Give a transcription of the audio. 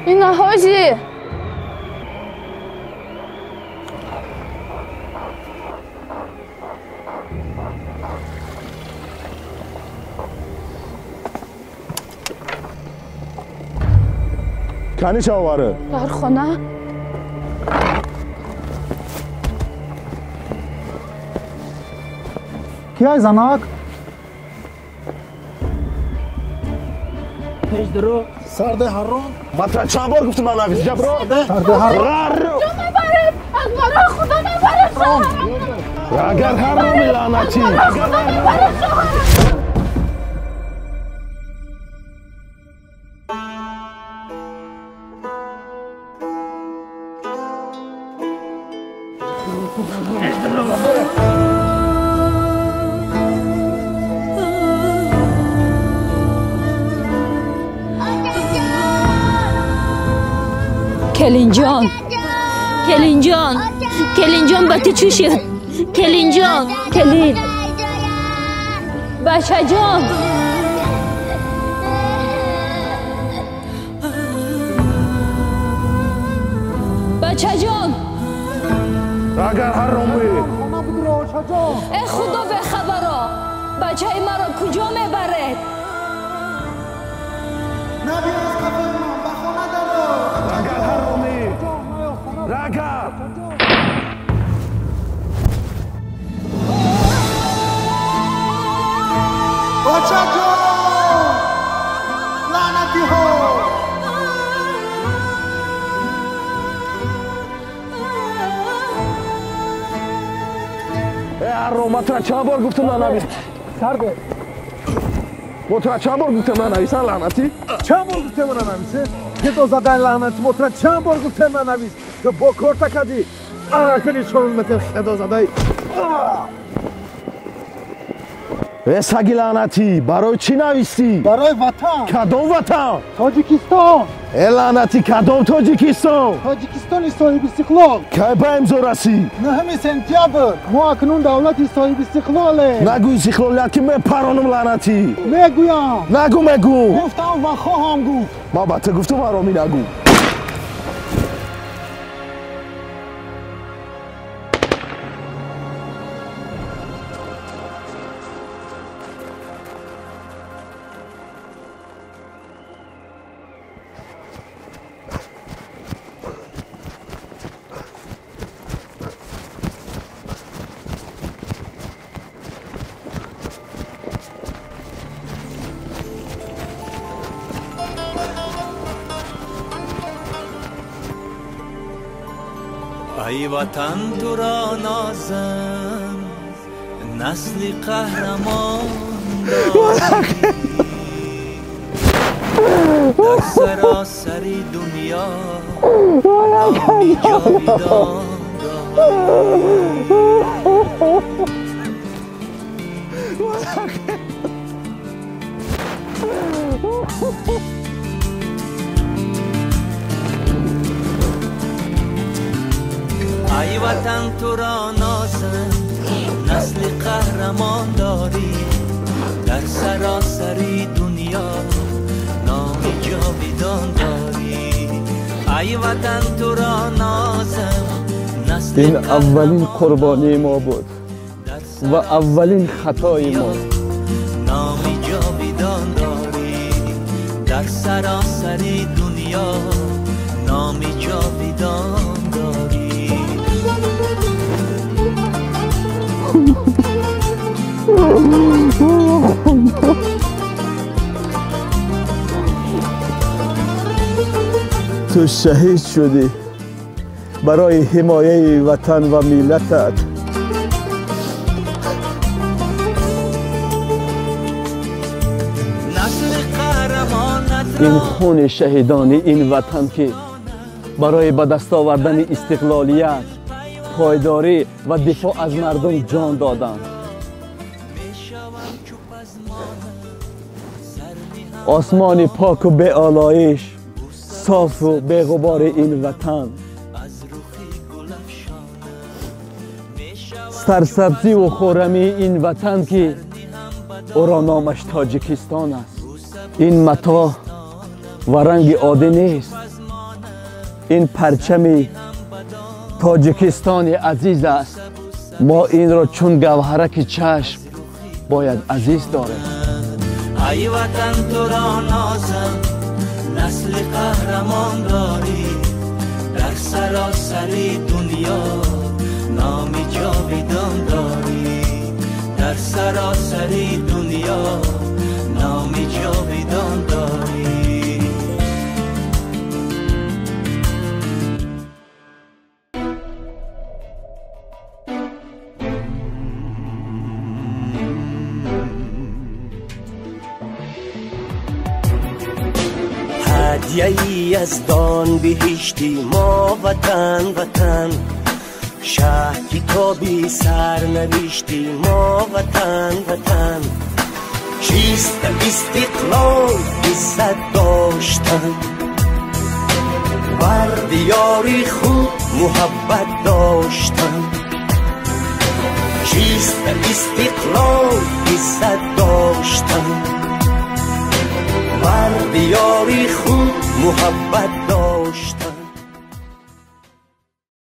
اینا حاجی کنی چه آواره؟ در خونه کی های زناک؟ پیش درو سرده هرون مطرح چند بار گفتم من نویز جبرو؟ سرده هرون جو میبرد از برای خدا میبرد شوهرم اگر حرام لعنتی خدا میبرد شوهرم کلینجان کلینجان کلینجان باتی چی شد کلینجان کلین بچه جان بچه جان اگر حرامی ای خدا به خبرا بچه مرا کجا میبرد اگر حرامی اگر بچه جان لعنتی ها ای حرام مطرح چند بار گفتم من نویز سرده مطرح چند بار گفتم من نویزن لعنتی؟ چند بار گفته من نویسه؟ که دو زده لعنتی مطرح چند بار گفته من نویس که با کارتا کدی عرقلی چون متر خدا زده ای سگی لعنتی برای چی نویستی؟ برای وطن کدام وطن؟ تاجیکستان ای لعنتی کدام تاجیکستان؟ تاجیکستان صاحب استقلال کی به امضا رسی؟ 9 سپتامبر ما اکنون دولت صاحب استقلاله نگو استقلالیت که من پرانم لعنتی میگویم نگو گفتم و خواهم گفت ما بطه گفتم حرامی نگو ای وطن تو را نازم نسلی قهرمان داری در سراسری دنیا نامی جاویدان ای وطن تو را نازم نسل قهرمان داری در سراسری دنیا نامی جاویدان داری ای وطن تو را نازم نسل این اولین قربانی ما بود و اولین خطای ما نامی جاویدان داری در سراسری دنیا نامی جاویدان داری تو شهید شدی برای حمایه وطن و ملتت. این خون شهیدان این وطن که برای به دست آوردن استقلالیت، پایداری و دفاع از مردم جان دادند. آسمان پاک و به آلایش، صاف و به غبار این وطن، سرسبزی و خرمی این وطن که او را نامش تاجیکستان است. این متاع و رنگ عادی نیست. این پرچم تاجیکستان عزیز است. ما این را چون گوهرک چشم باید عزیز داریم. ای وطن تو را نازم، نسل قهرمان داری. در سراسری دنیا نامی جاویدان داری. در سراسری دنیا نامی جاویدان داری. هدیه‌ای از دان بهشتی ما وطن وطن، شهر کتابی سرنوشتی ما وطن وطن. چیست استقلال عزت داشتن، بر دیاری خود محبت داشتن. چیست استقلال عزت داشتن، بر دیاری خود محبت